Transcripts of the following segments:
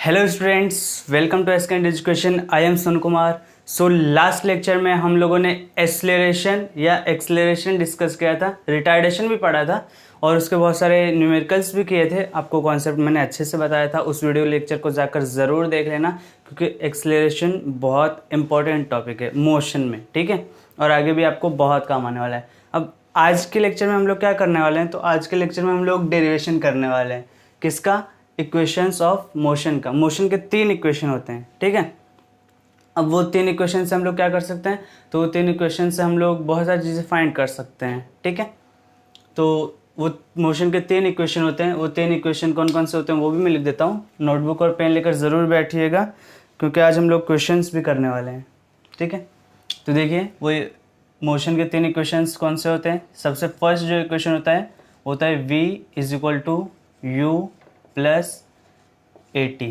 Hello students, welcome to Ascend Education. I am Sonu Kumar. So last lecture में हम लोगों ने एक्सेलरेशन या एक्सेलरेशन डिस्कस किया था, रिटार्डेशन भी पढ़ा था और उसके बहुत सारे न्यूमेरिकल्स भी किए थे। आपको कॉन्सेप्ट मैंने अच्छे से बताया था, उस वीडियो लेक्चर को जाकर ज़रूर देख लेना क्योंकि एक्सेलरेशन बहुत इंपॉर्टेंट टॉपिक है मोशन में, ठीक है, और आगे भी आपको बहुत काम आने वाला है। अब आज के लेक्चर में हम लोग क्या करने वाले हैं, तो आज के लेक्चर में हम लोग डेरिवेशन करने वाले हैं। किसका? इक्वेशंस ऑफ मोशन का। मोशन के 3 इक्वेशन होते हैं, ठीक है। अब वो 3 इक्वेशन से हम लोग क्या कर सकते हैं, तो वो 3 इक्वेशन से हम लोग बहुत सारी चीज़ें फाइंड कर सकते हैं, ठीक है। तो वो मोशन के 3 इक्वेशन होते हैं। वो 3 इक्वेशन कौन कौन से होते हैं वो भी मैं लिख देता हूँ। नोटबुक और पेन लेकर ज़रूर बैठिएगा क्योंकि आज हम लोग क्वेश्चंस भी करने वाले हैं, ठीक है। तो देखिए, वो मोशन के 3 इक्वेशंस कौन से होते हैं। सबसे फर्स्ट जो इक्वेशन होता है v is equal to u plus a t.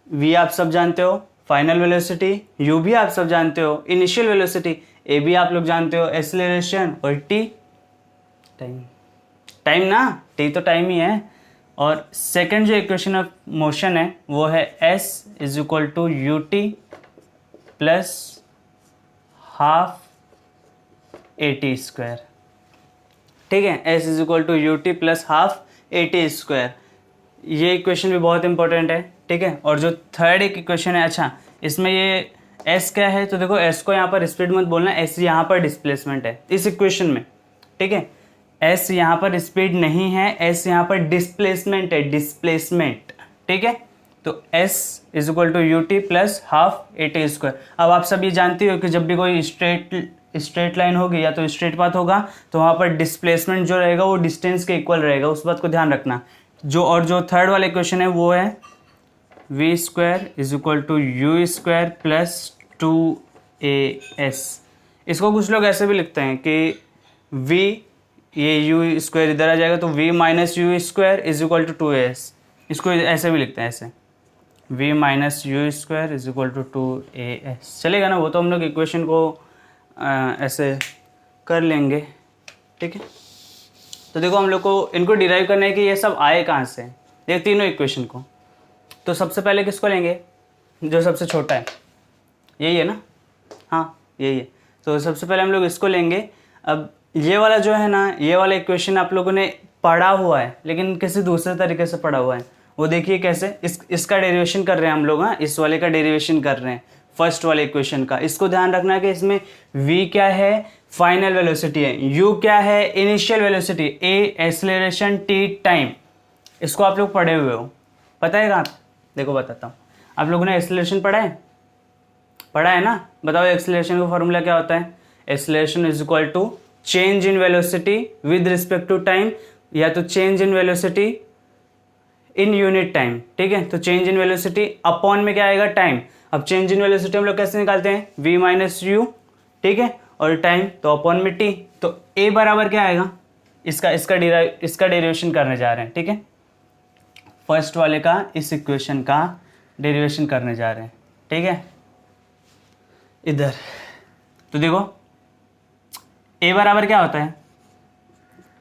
V आप सब जानते हो, फाइनल वेलोसिटी। यू भी आप सब जानते हो, इनिशियल वेलोसिटी। ए भी आप लोग जानते हो, एक्सेलरेशन। और टी टाइम। टाइम ना, टी तो टाइम ही है। और सेकंड जो इक्वेशन ऑफ मोशन है वो है s is equal to u t plus half a t square, ठीक है। S is equal to u t plus half a t square. ये इक्वेशन भी बहुत इंपॉर्टेंट है, ठीक है। और जो थर्ड एक इक्वेशन है, अच्छा इसमें ये एस क्या है, तो देखो एस को यहाँ पर स्पीड मत बोलना, एस यहाँ पर डिस्प्लेसमेंट है इस इक्वेशन में, ठीक है। एस यहाँ पर स्पीड नहीं है, एस यहाँ पर डिस्प्लेसमेंट है, डिस्प्लेसमेंट, ठीक है। तो s is equal to u t plus half a t square. अब आप सब ये जानते हो कि जब भी कोई स्ट्रेट लाइन होगी या तो स्ट्रेट पाथ होगा तो वहाँ पर डिस्प्लेसमेंट जो रहेगा वो डिस्टेंस के इक्वल रहेगा, उस बात को ध्यान रखना। जो थर्ड वाला इक्वेशन है वो है v square is equal to u square plus 2as। इसको कुछ लोग ऐसे भी लिखते हैं कि v, ये यू स्क्वायर इधर आ जाएगा तो v minus u square is equal to 2as। इसको ऐसे भी लिखते हैं, ऐसे v minus u square is equal to 2as। चलेगा ना, वो तो हम लोग इक्वेशन को ऐसे कर लेंगे, ठीक है। तो देखो, हम लोग को इनको डिराइव करना है कि ये सब आए कहाँ से, ये तीनों इक्वेशन को। तो सबसे पहले किसको लेंगे, जो सबसे छोटा है, यही है ना, हाँ यही है। तो सबसे पहले हम लोग इसको लेंगे। अब ये वाला जो है ना, ये वाला इक्वेशन आप लोगों ने पढ़ा हुआ है लेकिन किसी दूसरे तरीके से पढ़ा हुआ है। वो देखिए कैसे, इसका डेरिवेशन कर रहे हैं हम लोग। हाँ, इस वाले का डेरिवेशन कर रहे हैं, फर्स्ट वाले इक्वेशन का। इसको ध्यान रखना है कि इसमें v क्या है, फाइनल वेलोसिटी है, u क्या है, initial velocity, a acceleration, t time. इसको आप लोग पढ़े हुए हो, पता है कहाँ? देखो बताता हूँ। आप लोगों ने एक्सेलरेशन पढ़ा है ना। बताओ एक्सेलरेशन का फॉर्मूला क्या होता है। Acceleration is equal to change in velocity with respect to time, या तो change in velocity in unit time, ठीक है। तो चेंज इन वेलोसिटी अपॉन में क्या आएगा, टाइम। अब चेंज इन वेलोसिटी हम लोग कैसे निकालते हैं, v माइनस यू, ठीक है, और टाइम तो अपॉन में t। तो a बराबर क्या आएगा, इसका डेरिवेशन करने जा रहे हैं, ठीक है। फर्स्ट वाले का इस इक्वेशन का डेरिवेशन करने जा रहे हैं, ठीक है, इधर। तो देखो a बराबर क्या होता है,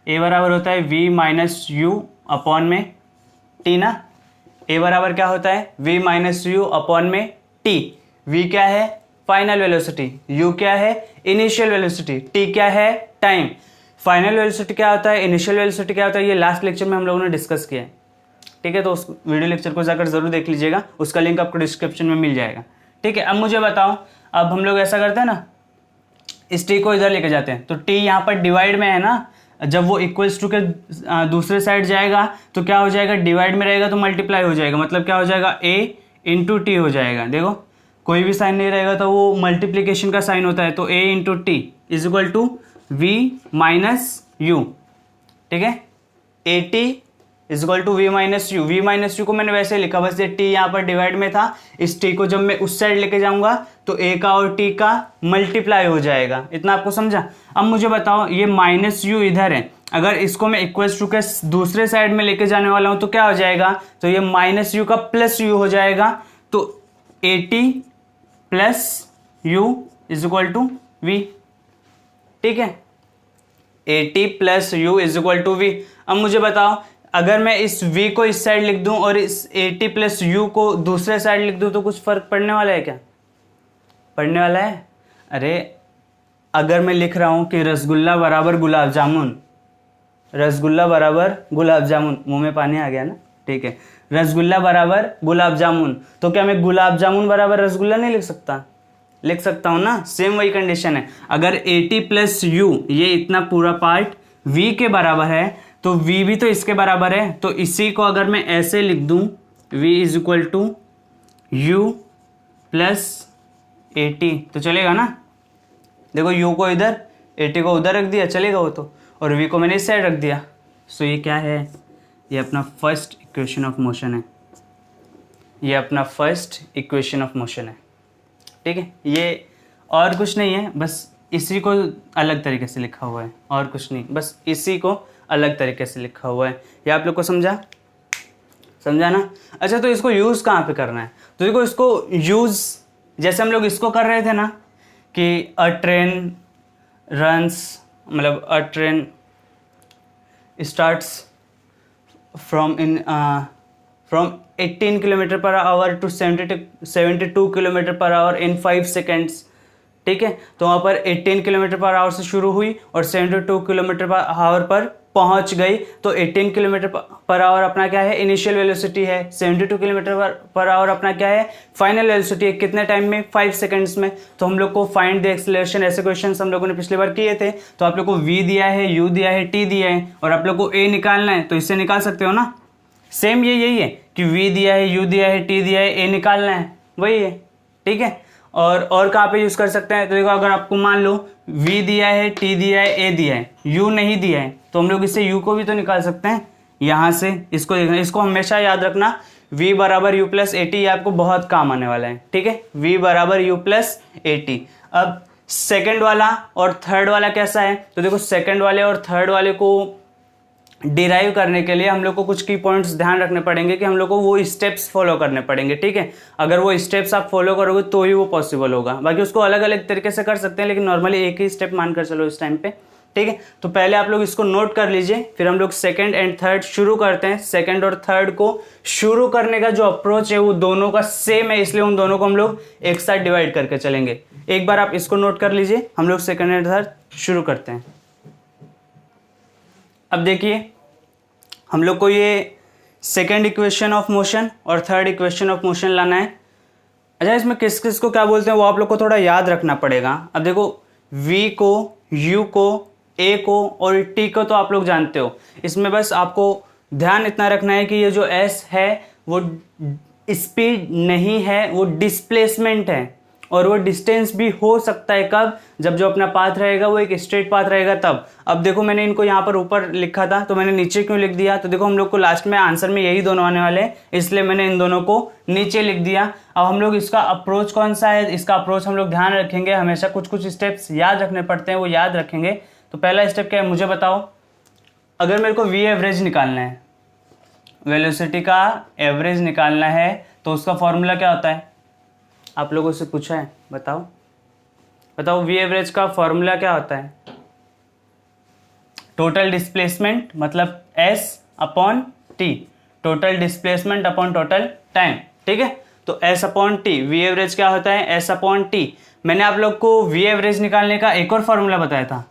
a बराबर होता है v माइनस यू अपॉन में t ना। a बराबर क्या होता है, v माइनस यू अपॉन में t। v क्या है, फाइनल वेलोसिटी, u क्या है, इनिशियल वेलोसिटी, t क्या है, टाइम। फाइनल वेलोसिटी क्या होता है, इनिशियल वेलोसिटी क्या होता है, ये लास्ट लेक्चर में हम लोगों ने डिस्कस किया है, ठीक है। तो उस वीडियो लेक्चर को जाकर जरूर देख लीजिएगा, उसका लिंक आपको डिस्क्रिप्शन में मिल जाएगा, ठीक है। अब मुझे बताओ, अब हम लोग ऐसा करते हैं ना, इस t को इधर लेके जाते हैं तो t यहाँ पर डिवाइड में है ना, जब वो इक्वल्स टू के दूसरे साइड जाएगा तो क्या हो जाएगा, डिवाइड में रहेगा तो मल्टीप्लाई हो जाएगा, मतलब क्या हो जाएगा, a इंटू टी हो जाएगा। देखो कोई भी साइन नहीं रहेगा तो वो मल्टीप्लीकेशन का साइन होता है, तो a into t is equal to v minus u, ठीक है। A t is equal to v minus u. V minus u को मैंने वैसे लिखा, बस ये टी यहाँ पर डिवाइड में था, इस टी को जब मैं उस साइड लेके जाऊंगा तो ए का और टी का मल्टीप्लाई हो जाएगा। इतना आपको समझा। अब मुझे बताओ, ये माइनस यू इधर है, अगर इसको मैं इक्वल्स टू के दूसरे साइड में लेके जाने वाला हूं तो क्या हो जाएगा, तो ये माइनस यू का प्लस यू हो जाएगा। तो a t plus u is equal to v, ठीक है। A t plus u is equal to v. अब मुझे बताओ, अगर मैं इस v को इस साइड लिख दूं और इस at प्लस u को दूसरे साइड लिख दूं तो कुछ फर्क पड़ने वाला है क्या? पड़ने वाला है? अरे अगर मैं लिख रहा हूं कि रसगुल्ला बराबर गुलाब जामुन, रसगुल्ला बराबर गुलाब जामुन, मुंह में पानी आ गया ना, ठीक है, रसगुल्ला बराबर गुलाब जामुन, तो क्या मैं गुलाब जामुन बराबर रसगुल्ला नहीं लिख सकता? लिख सकता हूं ना। सेम वही कंडीशन है। अगर at प्लस u ये इतना पूरा पार्ट v के बराबर है तो v भी तो इसके बराबर है, तो इसी को अगर मैं ऐसे लिख दूं v is equal to u plus at तो चलेगा ना। देखो u को इधर, at को उधर रख दिया, चलेगा वो तो, और v को मैंने इस साइड रख दिया। सो ये क्या है? ये अपना फर्स्ट इक्वेशन ऑफ मोशन है। ये अपना फर्स्ट इक्वेशन ऑफ मोशन है, ठीक है। ये और कुछ नहीं है, बस इसी को अलग तरीके से लिखा हुआ है, और कुछ नहीं, बस इसी को अलग तरीके से लिखा हुआ है। ये आप लोग को समझा? समझा ना। अच्छा, तो इसको यूज़ कहाँ पे करना है? तो देखो, इसको यूज़ जैसे हम लोग इसको कर रहे थे ना कि अ ट्रेन रन्स, मतलब a train starts from 18 kilometre per hour to 72 kilometre per hour in 5 seconds, ठीक है। तो वहाँ पर 18 किलोमीटर पर आवर से शुरू हुई और 72 किलोमीटर पर आवर पर पहुँच गई। तो 18 किलोमीटर पर आवर अपना क्या है? इनिशियल वेलोसिटी है। 72 किलोमीटर पर आवर अपना क्या है? फाइनल वेलोसिटी है। कितने टाइम में? 5 सेकेंड्स में। तो हम लोग को फाइंड द एक्सेलरेशन, ऐसे क्वेश्चन हम लोगों ने पिछली बार किए थे। तो आप लोग को v दिया है, u दिया है, t दिया है, और आप लोग को a निकालना है, तो इससे निकाल सकते हो ना। सेम ये यही है कि v दिया है, u दिया है, t दिया है, a निकालना है, वही है, ठीक है। और कहाँ पे यूज़ कर सकते हैं? तो देखो, अगर आपको मान लो v दिया है, t दिया है, a दिया है, u नहीं दिया है, तो हम लोग इससे u को भी तो निकाल सकते हैं यहाँ से। इसको देखना, इसको हमेशा याद रखना, v बराबर u प्लस ए टी, ये आपको बहुत काम आने वाला है, ठीक है। v बराबर u प्लस ए टी। अब सेकेंड वाला और थर्ड वाला कैसा है? तो देखो, सेकेंड वाले और थर्ड वाले को डिराइव करने के लिए हम लोग को कुछ की पॉइंट्स ध्यान रखने पड़ेंगे कि हम लोग को वो स्टेप्स फॉलो करने पड़ेंगे, ठीक है। अगर वो स्टेप्स आप फॉलो करोगे तो ही वो पॉसिबल होगा। बाकी उसको अलग अलग तरीके से कर सकते हैं, लेकिन नॉर्मली एक ही स्टेप मानकर चलो इस टाइम पे, ठीक है। तो पहले आप लोग इसको नोट कर लीजिए, फिर हम लोग सेकंड एंड थर्ड शुरू करते हैं। सेकंड और थर्ड को शुरू करने का जो अप्रोच है वो दोनों का सेम है, इसलिए उन दोनों को हम लोग एक साथ डिवाइड करके चलेंगे। एक बार आप इसको नोट कर लीजिए, हम लोग सेकंड एंड थर्ड शुरू करते हैं। अब देखिए, हम लोग को ये सेकेंड इक्वेशन ऑफ मोशन और थर्ड इक्वेशन ऑफ मोशन लाना है। अच्छा, इसमें किस किस को क्या बोलते हैं वो आप लोग को थोड़ा याद रखना पड़ेगा। अब देखो, v को, u को, a को और t को तो आप लोग जानते हो। इसमें बस आपको ध्यान इतना रखना है कि ये जो s है वो स्पीड नहीं है, वो डिस्प्लेसमेंट है, और वो डिस्टेंस भी हो सकता है कब? जब जो अपना पाथ रहेगा वो एक स्ट्रेट पाथ रहेगा तब। अब देखो, मैंने इनको यहाँ पर ऊपर लिखा था तो मैंने नीचे क्यों लिख दिया? तो देखो, हम लोग को लास्ट में आंसर में यही दोनों आने वाले हैं, इसलिए मैंने इन दोनों को नीचे लिख दिया। अब हम लोग इसका अप्रोच कौन सा है, इसका अप्रोच हम लोग ध्यान रखेंगे। हमेशा कुछ कुछ स्टेप्स याद रखने पड़ते हैं, वो याद रखेंगे। तो पहला स्टेप क्या है मुझे बताओ। अगर मेरे को वी एवरेज निकालना है, वेलोसिटी का एवरेज निकालना है, तो उसका फॉर्मूला क्या होता है? आप लोगों से पूछा है, बताओ बताओ, वी एवरेज का फॉर्मूला क्या होता है? टोटल डिस्प्लेसमेंट मतलब s upon t, total displacement upon total time, ठीक है। तो s upon t, v average क्या होता है? s upon t। मैंने आप लोग को वी एवरेज निकालने का एक और फॉर्मूला बताया था,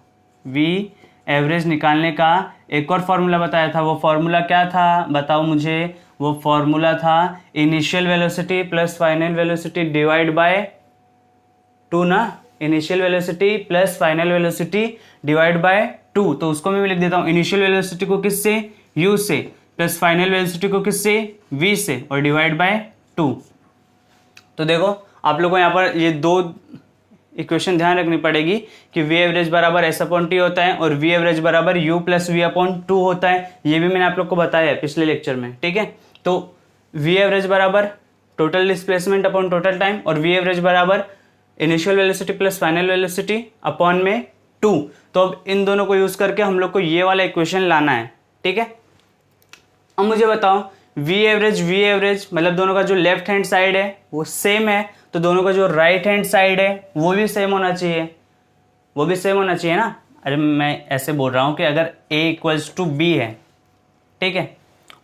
वी एवरेज निकालने का एक और फॉर्मूला बताया था। वो फॉर्मूला क्या था बताओ मुझे? वो फॉर्मूला था initial velocity plus final velocity divide by 2 ना। Initial velocity plus final velocity divide by 2। तो उसको मैं लिख देता हूँ, इनिशियल वेलोसिटी को किससे? u से, प्लस फाइनल वेलोसिटी को किससे? v से, और डिवाइड बाय 2। तो देखो, आप लोगों को यहाँ पर ये दो इक्वेशन ध्यान रखनी पड़ेगी कि v एवरेज बराबर s अपॉन टी होता है और v एवरेज बराबर u प्लस v अपॉन 2 होता है। ये भी मैंने आप लोग को बताया है पिछले लेक्चर में, ठीक है। तो v एवरेज बराबर total displacement upon total time, और v एवरेज बराबर initial velocity plus final velocity upon में 2। तो अब इन दोनों को यूज करके हम लोग को ये वाला इक्वेशन लाना है, ठीक है। अब मुझे बताओ, v एवरेज मतलब दोनों का जो लेफ्ट हैंड साइड है वो सेम है, तो दोनों का जो राइट हैंड साइड है वो भी सेम होना चाहिए, वो भी सेम होना चाहिए ना। अरे मैं ऐसे बोल रहा हूँ कि अगर a इक्वल्स टू बी है, ठीक है,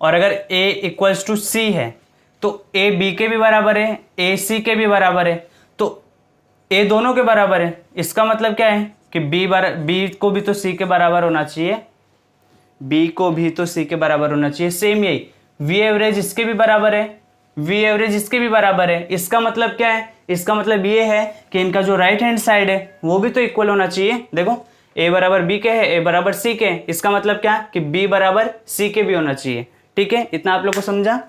और अगर a इक्वल्स टू c है तो a b के भी बराबर है, a c के भी बराबर है, तो a दोनों के बराबर है। इसका मतलब क्या है कि b को भी तो c के बराबर होना चाहिए, b को भी तो c के बराबर होना चाहिए। सेम यही v एवरेज इसके भी बराबर है, v एवरेज इसके भी बराबर है। इसका मतलब क्या है, इसका मतलब ये है कि इनका जो राइट हैंड साइड है वो भी तो इक्वल होना चाहिए। देखो a बराबर b के है, a बराबर c के है, इसका मतलब क्या कि b बराबर c के भी होना चाहिए। ठीक है, इतना आप लोग को समझा।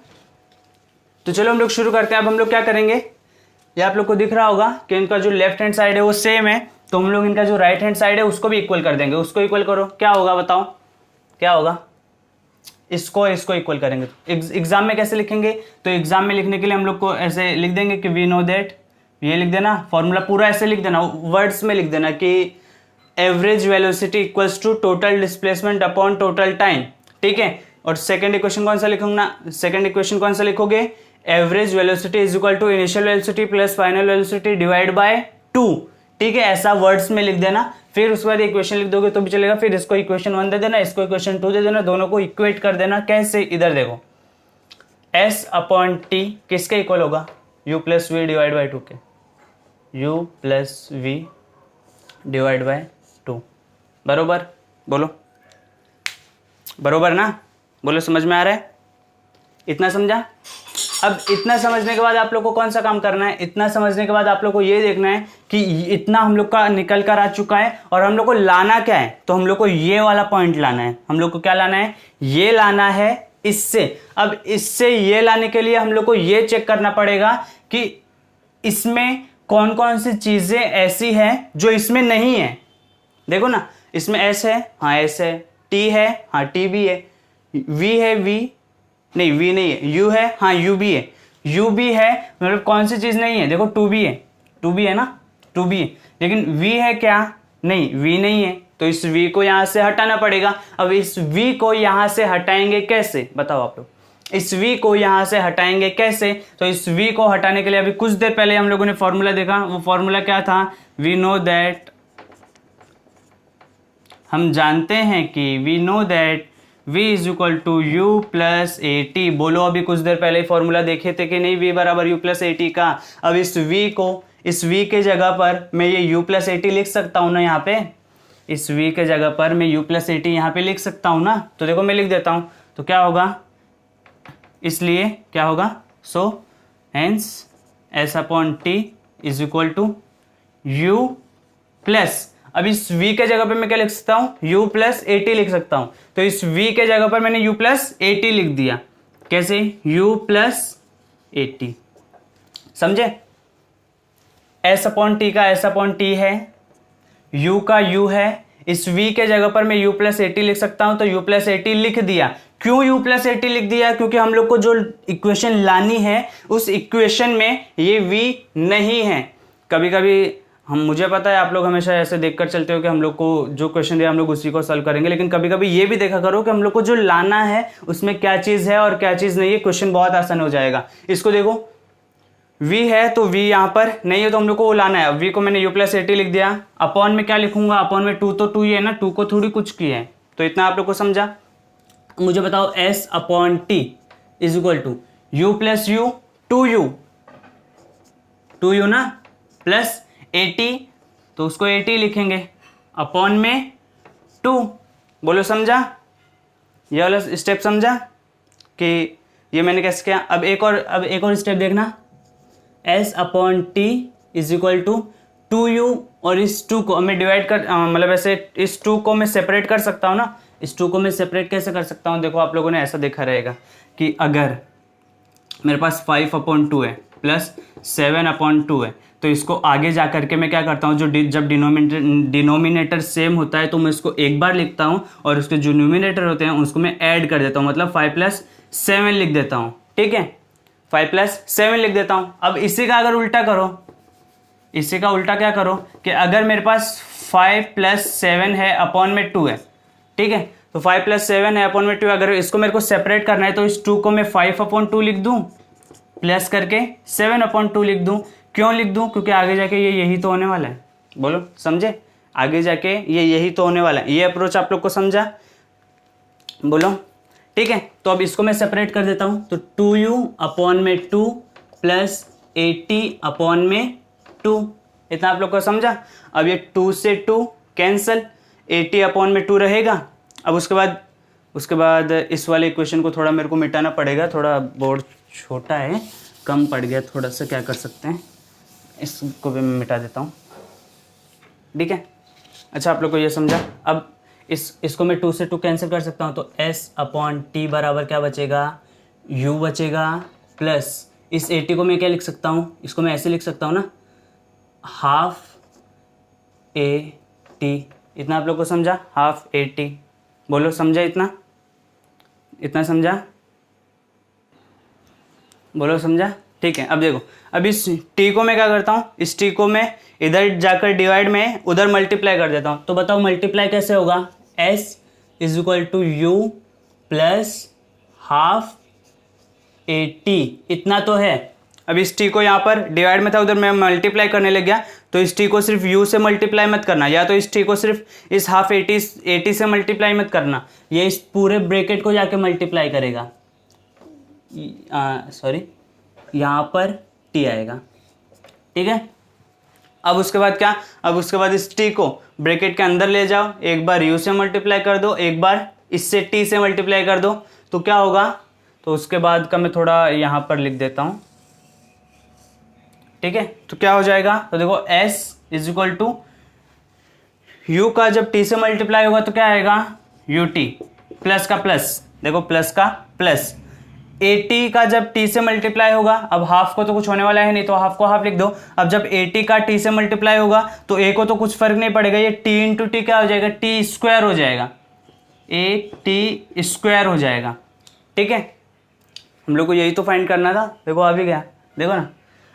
तो चलो हम लोग शुरू करते हैं। अब हम लोग क्या करेंगे, ये आप लोग को दिख रहा होगा कि इनका जो लेफ्ट हैंड साइड है वो सेम है, तो हम लोग इनका जो राइट हैंड साइड है उसको भी इक्वल कर देंगे। उसको इक्वल करो, क्या होगा बताओ, क्या होगा, इसको इक्वल करेंगे। एग्जाम में कैसे लिखेंगे, तो एग्जाम में लिखने के लिए हम लोग को ऐसे लिख देंगे कि वी नो दैट, ये लिख देना फॉर्मूला पूरा ऐसे लिख देना, वर्ड्स में लिख देना कि average velocity equals to total displacement upon total time. ठीक है, और सेकंड इक्वेशन कौन सा लिखोगे ना, सेकंड इक्वेशन कौन सा लिखोगे, average velocity is equal to initial velocity plus final velocity divide by 2। ठीक है, ऐसा वर्ड्स में लिख देना, फिर उसके बाद इक्वेशन लिख दोगे तो भी चलेगा। फिर इसको इक्वेशन 1 दे देना, इसको इक्वेशन 2 दे देना, दोनों को इक्वेट कर देना। कैसे, इधर देखो s अपॉन टी किसके इक्वल होगा, u plus v divide by 2 के, u plus v divide by 2। बरोबर, बोलो बरोबर ना, बोलो समझ में आ रहा है, इतना समझा। अब इतना समझने के बाद आप लोग को कौन सा काम करना है, इतना समझने के बाद आप लोग को ये देखना है कि इतना हम लोग का निकल कर आ चुका है और हम लोग को लाना क्या है, तो हम लोग को ये वाला पॉइंट लाना है। हम लोग को क्या लाना है, ये लाना है इससे। अब इससे ये लाने के लिए हम लोग को ये चेक करना पड़ेगा कि इसमें कौन कौन सी चीजें ऐसी हैं जो इसमें नहीं है। देखो ना, इसमें s है, हाँ s है, t है, हाँ t भी है, v है, v नहीं, v नहीं है, u है, हाँ u भी है, u भी है, मतलब कौन सी चीज नहीं है, देखो 2 भी है, 2 भी है ना, 2 भी है, लेकिन v है क्या, नहीं v नहीं है, तो इस v को यहां से हटाना पड़ेगा। अब इस v को यहां से हटाएंगे कैसे, बताओ आप लोग, इस v को यहां से हटाएंगे कैसे, तो इस v को हटाने के लिए अभी कुछ देर पहले हम लोगों ने फॉर्मूला देखा, वो फॉर्मूला क्या था, वी नो दैट, हम जानते हैं कि we know that v is equal to u plus a t. बोलो अभी कुछ देर पहले फॉर्मूला देखे थे कि नहीं, v बराबर यू प्लस ए टी का। अब इस v को, इस v के जगह पर मैं ये u प्लस ए टी लिख सकता हूँ ना, यहाँ पे इस v के जगह पर मैं u प्लस ए टी यहाँ पे लिख सकता हूँ ना, तो देखो मैं लिख देता हूँ, तो क्या होगा, इसलिए क्या होगा, so hence s upon t is equal to u plus, अब इस v के जगह पे मैं क्या लिख सकता हूं, u प्लस ए टी लिख सकता हूं। तो इस v के जगह पर मैंने u प्लस ए टी लिख दिया, कैसे, u प्लस ए टी, समझे। s अपॉन टी का s अपॉन टी है, u का u है, इस v के जगह पर मैं u प्लस ए टी लिख सकता हूं, तो u प्लस ए टी लिख दिया। क्यों u प्लस ए टी लिख दिया, क्योंकि हम लोग को जो इक्वेशन लानी है उस इक्वेशन में ये v नहीं है। कभी कभी मुझे पता है आप लोग हमेशा ऐसे देखकर चलते हो कि हम लोग को जो क्वेश्चन दिया हम लोग उसी को सॉल्व करेंगे, लेकिन कभी कभी ये भी देखा करो कि हम लोग को जो लाना है उसमें क्या चीज़ है और क्या चीज़ नहीं है, क्वेश्चन बहुत आसान हो जाएगा। इसको देखो, v है तो v यहाँ पर नहीं है तो हम लोग को वो लाना है। v को मैंने u प्लस ए टी लिख दिया, अपॉन में क्या लिखूंगा, अपॉन में 2, तो 2 ही है ना, 2 को थोड़ी कुछ की है, तो इतना आप लोग को समझा। मुझे बताओ s upon t is equal to u plus u, 2u ना, प्लस 80, तो उसको 80 लिखेंगे, अपॉन में 2। बोलो समझा, ये वाला स्टेप समझा कि ये मैंने कैसे किया। अब एक और स्टेप देखना, s upon t is equal to 2u, और इस 2 को मैं डिवाइड कर, मतलब ऐसे इस 2 को मैं सेपरेट कर सकता हूँ ना। इस 2 को मैं सेपरेट कैसे कर सकता हूँ, देखो आप लोगों ने ऐसा देखा रहेगा कि अगर मेरे पास 5 अपॉन 2 है प्लस 7 अपॉन 2 है, तो इसको आगे जा करके मैं क्या करता हूँ, जब डिनोमिनेटर सेम होता है तो मैं इसको एक बार लिखता हूँ और उसके जो न्यूमिनेटर होते हैं उसको मैं ऐड कर देता हूँ, मतलब 5 प्लस 7 लिख देता हूँ। ठीक है, 5 प्लस 7 लिख देता हूँ। अब इसी का अगर उल्टा करो, इसी का उल्टा क्या करो कि अगर मेरे पास 5 प्लस 7 है अपॉन में 2 है, ठीक है, तो 5 प्लस 7 है अपॉन में 2, अगर इसको मेरे को सेपरेट करना है तो इस 2 को मैं 5 अपॉन 2 लिख दूँ, प्लस करके 7 अपॉन 2 लिख दूँ। क्यों लिख दूं, क्योंकि आगे जाके ये यही तो होने वाला है। बोलो समझे, आगे जाके ये यही तो होने वाला है। ये अप्रोच आप लोग को समझा, बोलो ठीक है, तो अब इसको मैं सेपरेट कर देता हूँ, तो 2u अपॉन में 2 प्लस 80 अपॉन में 2, इतना आप लोग को समझा। अब ये 2 से 2 कैंसिल, 80 अपॉन में 2 रहेगा। अब उसके बाद इस वाले इक्वेशन को थोड़ा मेरे को मिटाना पड़ेगा, थोड़ा बोर्ड छोटा है, कम पड़ गया थोड़ा सा, क्या कर सकते हैं, इसको भी मैं मिटा देता हूँ, ठीक है। अच्छा, आप लोग को ये समझा। अब इसको मैं 2 से 2 कैंसिल कर सकता हूँ, तो s अपॉन टी बराबर क्या बचेगा, u बचेगा, प्लस इस 80 को मैं क्या लिख सकता हूँ, इसको मैं ऐसे लिख सकता हूँ ना, हाफ ए टी, इतना आप लोग को समझा, हाफ ए टी, बोलो समझा, इतना समझा, बोलो समझा, ठीक है। अब देखो, अब इस t को मैं क्या करता हूँ, इस t को मैं इधर जाकर डिवाइड में उधर मल्टीप्लाई कर देता हूँ, तो बताओ मल्टीप्लाई कैसे होगा, s is equal to u plus half a t, इतना तो है। अब इस t को यहाँ पर डिवाइड में था, उधर मैं मल्टीप्लाई करने लग गया, तो इस t को सिर्फ u से मल्टीप्लाई मत करना, या तो इस t को सिर्फ इस हाफ ए टी से मल्टीप्लाई मत करना, ये इस पूरे ब्रैकेट को जाके मल्टीप्लाई करेगा, सॉरी यहाँ पर t आएगा, ठीक है। अब उसके बाद क्या, अब उसके बाद इस t को ब्रैकेट के अंदर ले जाओ, एक बार u से मल्टीप्लाई कर दो, एक बार इससे t से मल्टीप्लाई कर दो, तो क्या होगा, तो उसके बाद का मैं थोड़ा यहाँ पर लिख देता हूँ, ठीक है। तो क्या हो जाएगा, तो देखो s is equal to u का जब t से मल्टीप्लाई होगा तो क्या आएगा, ut प्लस का प्लस, देखो प्लस का प्लस, 80 का जब t से मल्टीप्लाई होगा, अब हाफ को तो कुछ होने वाला है नहीं, तो हाफ को हाफ लिख दो। अब जब 80 का t से मल्टीप्लाई होगा तो a को तो कुछ फर्क नहीं पड़ेगा, ये t इंटू टी क्या हो जाएगा, t स्क्वायर हो जाएगा, a t स्क्वायर हो जाएगा, ठीक है। हम लोग को यही तो फाइंड करना था, देखो आ भी गया, देखो ना।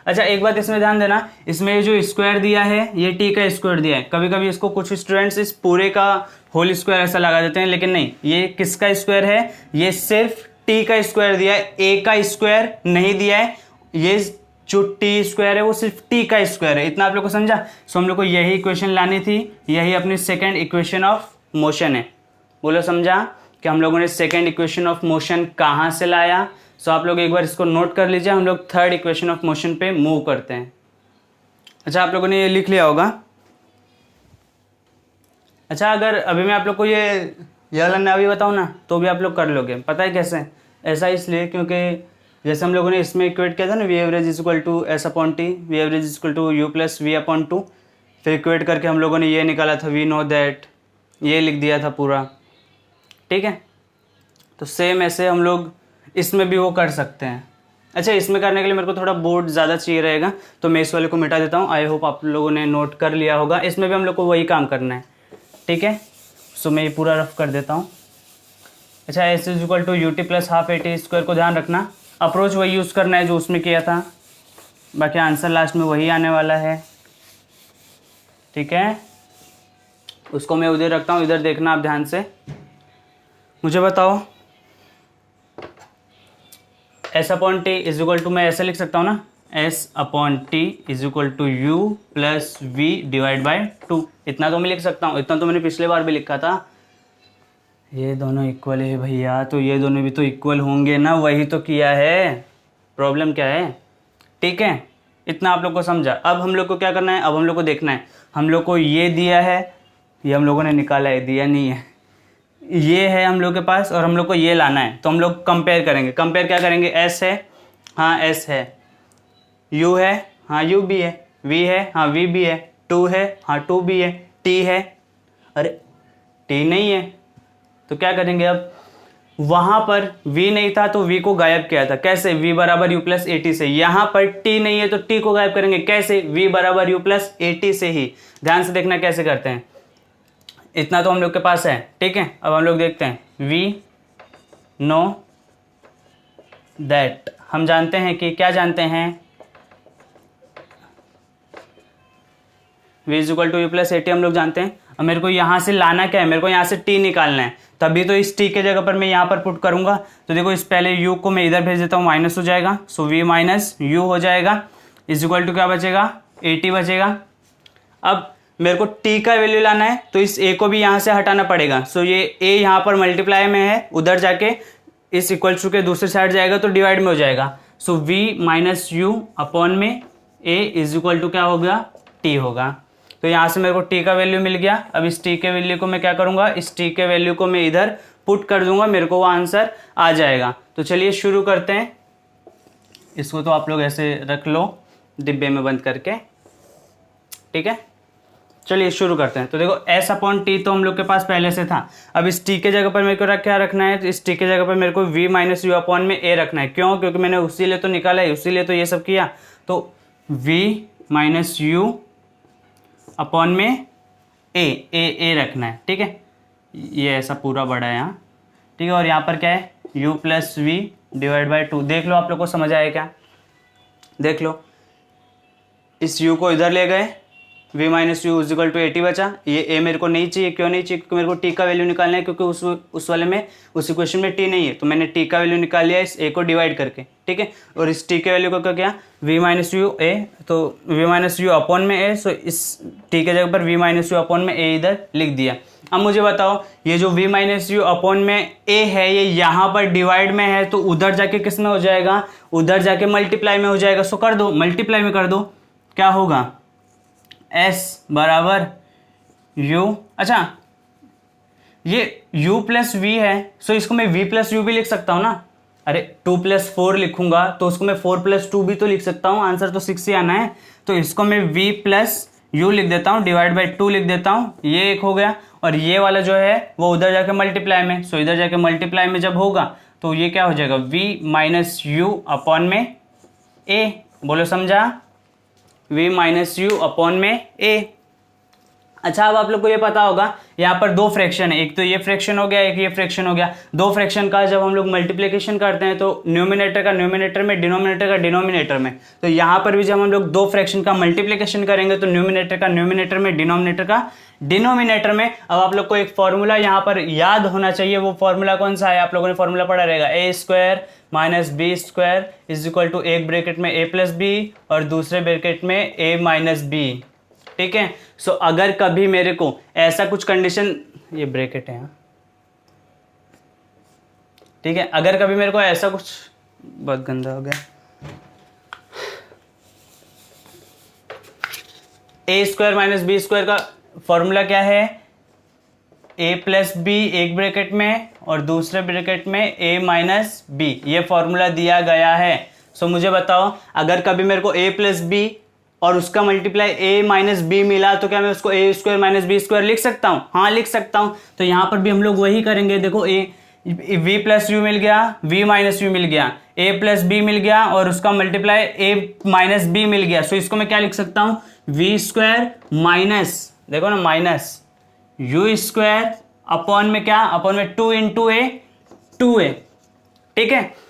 अच्छा, एक बात इसमें ध्यान देना, इसमें जो स्क्वायर दिया है ये t का स्क्वायर दिया है, कभी कभी इसको कुछ स्टूडेंट्स इस पूरे का होल स्क्वायर ऐसा लगा देते हैं, लेकिन नहीं, ये किसका स्क्वायर है, ये सिर्फ t का स्क्वायर दिया है, a का स्क्वायर नहीं दिया है, ये जो t स्क्वायर है वो सिर्फ t का स्क्वायर है, इतना आप लोग को समझा। सो हम लोग को यही इक्वेशन लानी थी, यही अपनी सेकेंड इक्वेशन ऑफ मोशन है, बोलो समझा कि हम लोगों ने सेकेंड इक्वेशन ऑफ मोशन कहाँ से लाया। सो आप लोग एक बार इसको नोट कर लीजिए, हम लोग थर्ड इक्वेशन ऑफ मोशन पे मूव करते हैं। अच्छा, आप लोगों ने ये लिख लिया होगा। अच्छा, अगर अभी मैं आप लोग को ये वाला अभी बताऊँ ना, तो भी आप लोग कर लोगे, पता है कैसे, ऐसा इसलिए क्योंकि जैसे हम लोगों ने इसमें इक्वेट किया था ना, v average is equal to s upon t, v average is equal to u plus v upon two, फिर इक्वेट करके हम लोगों ने ये निकाला था, वी नो दैट, ये लिख दिया था पूरा, ठीक है। तो सेम ऐसे हम लोग इसमें भी वो कर सकते हैं। अच्छा, इसमें करने के लिए मेरे को थोड़ा बोर्ड ज़्यादा चाहिए रहेगा, तो मैं इस वाले को मिटा देता हूँ। आई होप आप लोगों ने नोट कर लिया होगा, इसमें भी हम लोग को वही काम करना है, ठीक है। सो मैं ये पूरा रफ कर देता हूँ। अच्छा, s is equal to u t plus half a t square को ध्यान रखना, अप्रोच वही यूज़ करना है जो उसमें किया था, बाकी आंसर लास्ट में वही आने वाला है, ठीक है। उसको मैं उधर रखता हूँ, इधर देखना आप ध्यान से। मुझे बताओ, s upon t is equal to, मैं ऐसे लिख सकता हूँ ना, s upon t is equal to u plus v divide by 2, इतना तो मैं लिख सकता हूँ, इतना तो मैंने पिछले बार भी लिखा था। ये दोनों इक्वल है भैया, तो ये दोनों भी तो इक्वल होंगे ना, वही तो किया है, प्रॉब्लम क्या है, ठीक है। इतना आप लोग को समझा। अब हम लोग को क्या करना है, अब हम लोग को देखना है, हम लोग को ये दिया है, ये हम लोगों ने निकाला है, दिया नहीं है, ये है हम लोग के पास, और हम लोग को ये लाना है, तो हम लोग कंपेयर करेंगे। कंपेयर क्या करेंगे, एस है, हाँ एस है, यू है, हाँ यू भी है, वी है, हाँ वी भी है, टू है, हाँ टू भी है, टी है, अरे टी नहीं है, तो क्या करेंगे, अब वहाँ पर v नहीं था तो v को गायब किया था, कैसे, v बराबर u प्लस ए टी से। यहाँ पर t नहीं है तो t को गायब करेंगे, कैसे, v बराबर u प्लस ए टी से ही। ध्यान से देखना कैसे करते हैं, इतना तो हम लोग के पास है, ठीक है। अब हम लोग देखते हैं, v नो दैट, हम जानते हैं कि क्या जानते हैं, v is equal to u plus a t हम लोग जानते हैं। अब मेरे को यहाँ से लाना क्या है, मेरे को यहाँ से t निकालना है, तभी तो इस t के जगह पर मैं यहाँ पर पुट करूँगा। तो देखो, इस पहले u को मैं इधर भेज देता हूँ, माइनस हो जाएगा, सो v माइनस यू हो जाएगा, इज इक्वल टू क्या बचेगा, ए टी बचेगा। अब मेरे को t का वैल्यू लाना है, तो इस a को भी यहाँ से हटाना पड़ेगा, सो ये a यहाँ पर मल्टीप्लाई में है, उधर जाके इस इक्वल टू के दूसरे साइड जाएगा तो डिवाइड में हो जाएगा। सो v माइनस यू अपॉन में a इज इक्वल टू क्या हो गया, t होगा। तो यहाँ से मेरे को t का वैल्यू मिल गया। अब इस t के वैल्यू को मैं क्या करूँगा, इस t के वैल्यू को मैं इधर पुट कर दूंगा, मेरे को वो आंसर आ जाएगा। तो चलिए शुरू करते हैं। इसको तो आप लोग ऐसे रख लो डिब्बे में बंद करके, ठीक है। चलिए शुरू करते हैं। तो देखो s अपॉन टी तो हम लोग के पास पहले से था। अब इस t के जगह पर मेरे को क्या रखना है, तो इस t के जगह पर मेरे को v माइनस यू अपॉन में a रखना है। क्यों, क्योंकि मैंने उसी लिए तो निकाला है, उसी लिए तो ये सब किया। तो v माइनस यू अपॉन में a रखना है, ठीक है। ये ऐसा पूरा बड़ा है यहाँ, ठीक है। और यहाँ पर क्या है, u plus v divide by 2। देख लो आप लोग को समझ आया क्या, देख लो। इस u को इधर ले गए, v minus u is equal to 80 बचा। ये a मेरे को नहीं चाहिए, क्यों नहीं चाहिए, क्योंकि मेरे को t का वैल्यू निकालना है, क्योंकि उस वाले में, उस इक्वेशन में t नहीं है। तो मैंने t का वैल्यू निकाल लिया इस a को डिवाइड करके, ठीक है। और इस t के वैल्यू को क्या किया, v माइनस यू a, तो v माइनस यू अपॉन में a, सो इस t के जगह पर v माइनस यू अपॉन में a इधर लिख दिया। अब मुझे बताओ, ये जो v माइनस यू अपॉन में a है, ये यहाँ पर डिवाइड में है, तो उधर जाके किस में हो जाएगा, उधर जाके मल्टीप्लाई में हो जाएगा। सो कर दो, मल्टीप्लाई में कर दो, क्या होगा, s बराबर u। अच्छा, ये u प्लस वी है, सो इसको मैं v प्लस यू भी लिख सकता हूँ ना। अरे 2 प्लस 4 लिखूंगा तो उसको मैं 4 प्लस 2 भी तो लिख सकता हूँ, आंसर तो 6 ही आना है। तो इसको मैं v प्लस यू लिख देता हूँ, डिवाइड बाई 2 लिख देता हूँ, ये एक हो गया। और ये वाला जो है वो उधर जाके मल्टीप्लाई में, सो इधर जाके मल्टीप्लाई में जब होगा तो ये क्या हो जाएगा, v माइनस यू अपॉन में a। बोलो समझा, v माइनस यू अपॉन में a। अच्छा, अब आप लोग को ये पता होगा यहाँ पर दो फ्रैक्शन है, एक तो ये फ्रैक्शन हो गया, एक ये फ्रैक्शन हो गया। दो फ्रैक्शन का जब हम लोग मल्टीप्लिकेशन करते हैं तो न्यूमिनेटर का न्यूमिनेटर में, डिनोमिनेटर का डिनोमिनेटर में। तो यहाँ पर भी जब हम लोग दो फ्रैक्शन का मल्टीप्लिकेशन करेंगे तो न्यूमिनेटर का न्यूमिनेटर में, डिनोमिनेटर का डिनोमिनेटर में। अब आप लोग को एक फॉर्मूला यहाँ पर याद होना चाहिए। वो फॉर्मूला कौन सा है, आप लोगों ने फॉर्मूला पढ़ा रहेगा, a square minus b square is equal to एक ब्रैकेट में a प्लस बी और दूसरे ब्रैकेट में a माइनस बी, ठीक है। सो अगर कभी मेरे को ऐसा कुछ कंडीशन, ये ब्रैकेट है यहाँ, ठीक है, अगर कभी मेरे को ऐसा कुछ, बहुत गंदा हो गया, ए स्क्वायर माइनस बी स्क्वायर का फॉर्मूला क्या है, a प्लस बी एक ब्रैकेट में और दूसरे ब्रैकेट में a माइनस बी, ये फॉर्मूला दिया गया है। सो मुझे बताओ, अगर कभी मेरे को a प्लस बी और उसका मल्टीप्लाई a माइनस बी मिला तो क्या मैं उसको a square minus b square लिख सकता हूँ, हाँ लिख सकता हूँ। तो यहाँ पर भी हम लोग वही करेंगे। देखो v प्लस यू मिल गया, v माइनस यू मिल गया, a प्लस बी मिल गया और उसका मल्टीप्लाई a माइनस बी मिल गया। सो इसको मैं क्या लिख सकता हूँ, v स्क्वायर माइनस, देखो ना, माइनस यू स्क्वायर अपॉन में क्या, अपॉन में 2 इंटू ए 2a, ठीक है।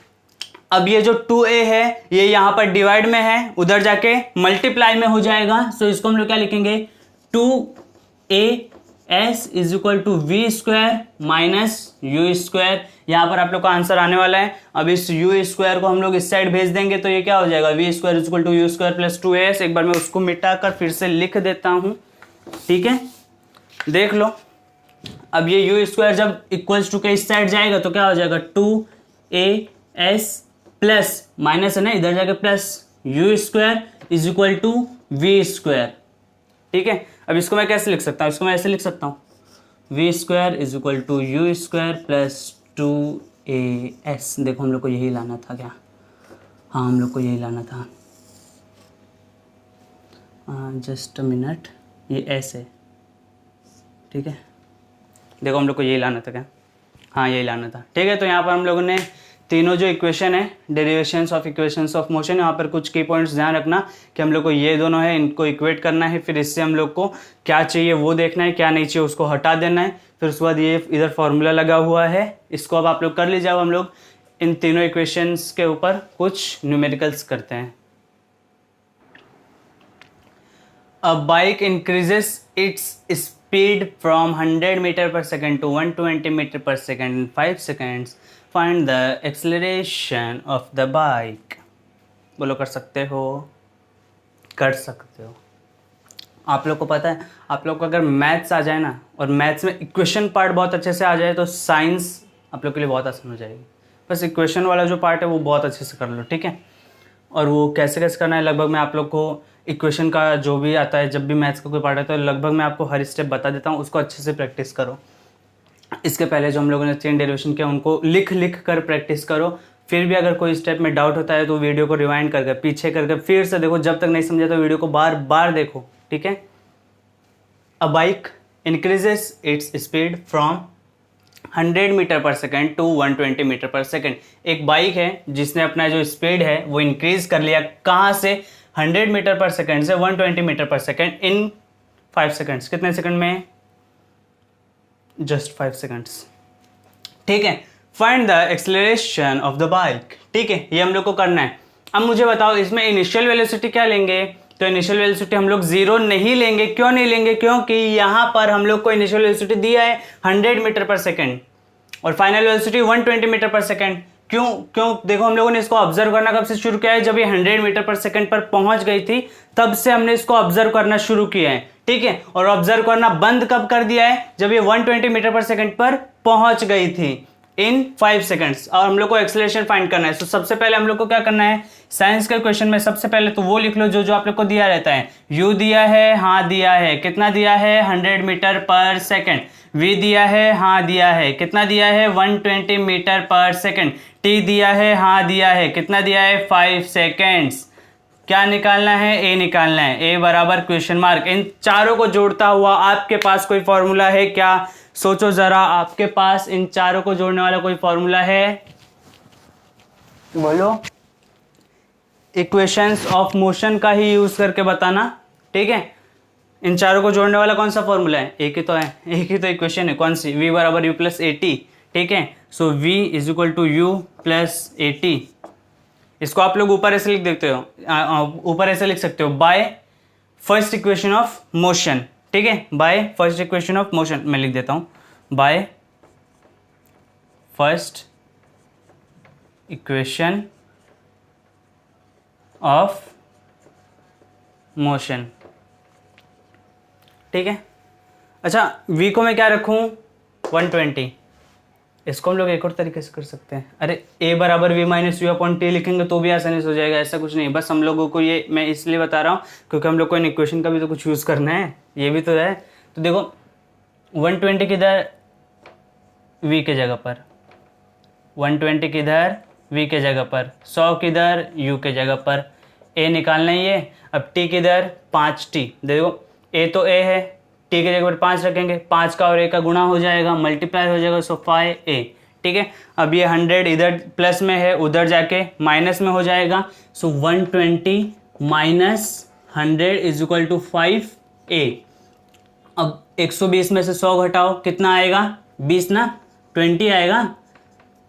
अब ये जो 2a है ये यहाँ पर डिवाइड में है, उधर जाके मल्टीप्लाई में हो जाएगा। सो इसको हम लोग क्या लिखेंगे, 2as is equal to v square minus u square. यहाँ पर आप लोग का आंसर आने वाला है। अब इस यू स्क्वायर को हम लोग इस साइड भेज देंगे तो ये क्या हो जाएगा, v square is equal to u square plus 2as। एक बार मैं उसको मिटा कर फिर से लिख देता हूँ, ठीक है, देख लो। अब ये यू स्क्वायर जब इक्वल्स टू के इस साइड जाएगा तो क्या हो जाएगा, 2as प्लस माइनस है ना, इधर जाके plus u square is equal to v square, ठीक है। अब इसको मैं कैसे लिख सकता हूँ, इसको मैं ऐसे लिख सकता हूँ, v square is equal to u square plus 2as। देखो हम लोग को यही लाना था क्या, हाँ हम लोग को यही लाना था। जस्ट अ मिनट, ये s है, ठीक है। देखो हम लोग को यही लाना था क्या, हाँ यही लाना था, ठीक है। तो यहाँ पर हम लोगों ने तीनों जो इक्वेशन है, derivations of equations of motion, यहाँ पर कुछ की पॉइंट्स ध्यान रखना कि हम लोग को ये दोनों है, इनको इक्वेट करना है। फिर इससे हम लोग को क्या चाहिए वो देखना है, क्या नहीं चाहिए उसको हटा देना है। फिर उसके बाद ये इधर फॉर्मूला लगा हुआ है, इसको अब आप लोग कर लीजिए। अब हम लोग इन तीनों इक्वेशंस के ऊपर कुछ न्यूमेरिकल्स करते हैं। A bike increases its speed from 100 meter per second to 120 meter per second in 5 seconds. Find the acceleration of the bike. बोलो कर सकते हो, कर सकते हो। आप लोग को पता है, आप लोग को अगर मैथ्स आ जाए ना, और मैथ्स में इक्वेशन पार्ट बहुत अच्छे से आ जाए तो साइंस आप लोग के लिए बहुत आसान हो जाएगी। बस इक्वेशन वाला जो पार्ट है वो बहुत अच्छे से कर लो, ठीक है। और वो कैसे कैसे करना है लगभग मैं आप लोग को इक्वेशन का जो भी आता है, जब भी मैथ्स का कोई पार्ट आता है तो लगभग मैं आपको हर स्टेप बता देता हूँ, उसको अच्छे से प्रैक्टिस करो। इसके पहले जो हम लोगों ने चेन डेरिवेशन किया उनको लिख लिख कर प्रैक्टिस करो। फिर भी अगर कोई स्टेप में डाउट होता है तो वीडियो को रिवाइंड करके पीछे करके फिर से देखो, जब तक नहीं समझा तो वीडियो को बार बार देखो, ठीक है। A bike increases its speed from 100 metre per second to 120 metre per second. एक बाइक है जिसने अपना जो स्पीड है वो इंक्रीज कर लिया, कहाँ से, 100 मीटर पर सेकेंड से 120 metre per second in 5 seconds. कितने सेकेंड में? जस्ट 5 सेकेंड्स, ठीक है। Find the acceleration of the bike, ठीक है, ये हम लोग को करना है। अब मुझे बताओ इसमें इनिशियल वेलोसिटी क्या लेंगे? तो इनिशियल वेलोसिटी हम लोग 0 नहीं लेंगे। क्यों नहीं लेंगे? क्योंकि यहां पर हम लोग को इनिशियल वेलोसिटी दिया है 100 मीटर पर सेकेंड और final velocity 120 metre per second. क्यों क्यों देखो, हम लोगों ने इसको ऑब्जर्व करना कब से शुरू किया है? जब ये 100 मीटर पर सेकेंड पर पहुंच गई थी तब से हमने इसको ऑब्जर्व करना शुरू किया है, ठीक है। और ऑब्जर्व करना बंद कब कर दिया है? जब ये 120 मीटर पर सेकेंड पर पहुंच गई थी इन 5 सेकंड्स। और हम लोग को एक्सेलरेशन फाइंड करना है। तो सबसे पहले हम लोग को क्या करना है? साइंस के क्वेश्चन में सबसे पहले तो वो लिख लो जो जो आप लोग को दिया रहता है। u दिया है, हाँ दिया है, कितना दिया है? 100 मीटर पर सेकेंड। v दिया है, हाँ दिया है, कितना दिया है? 120 मीटर पर सेकेंड। t दिया है, हाँ दिया है, कितना दिया है? 5 सेकेंड्स। क्या निकालना है? a निकालना है। a बराबर क्वेश्चन मार्क। इन चारों को जोड़ता हुआ आपके पास कोई फॉर्मूला है क्या? सोचो जरा, आपके पास इन चारों को जोड़ने वाला कोई फॉर्मूला है? बोलो। इक्वेशंस ऑफ मोशन का ही यूज करके बताना, ठीक है। इन चारों को जोड़ने वाला कौन सा फॉर्मूला है? एक ही तो है, एक ही तो इक्वेशन है। कौन सी? v बराबर यू प्लस ए टी, ठीक है। So v is equal to u plus a t. इसको आप लोग ऊपर ऐसे लिख देते हो, ऊपर ऐसे लिख सकते हो, by first equation of motion, ठीक है। By first equation of motion मैं लिख देता हूं, by first equation of motion, ठीक है। अच्छा, v को मैं क्या रखूं? 120। इसको हम लोग एक और तरीके से कर सकते हैं। अरे a बराबर v minus you upon T लिखेंगे तो भी आसानी से हो जाएगा, ऐसा कुछ नहीं। बस हम लोगों को ये मैं इसलिए बता रहा हूँ क्योंकि हम लोग को इन इक्वेशन का भी तो कुछ यूज़ करना है, ये भी तो है। तो देखो 120 किधर? v के जगह पर, 120 किधर? v के जगह पर, 100 किधर? u के जगह पर। a निकालना ही है। अब t किधर? 5t। देखो a तो a है, टी के जगह पर 5 रखेंगे, 5 का और a का गुणा हो जाएगा, मल्टीप्लाई हो जाएगा, सो 5a, ठीक है। अब ये 100 इधर प्लस में है, उधर जाके माइनस में हो जाएगा, so 120 minus 100 is equal to 5a। अब 120 में से 100 घटाओ, कितना आएगा? 20 ना, 20 आएगा।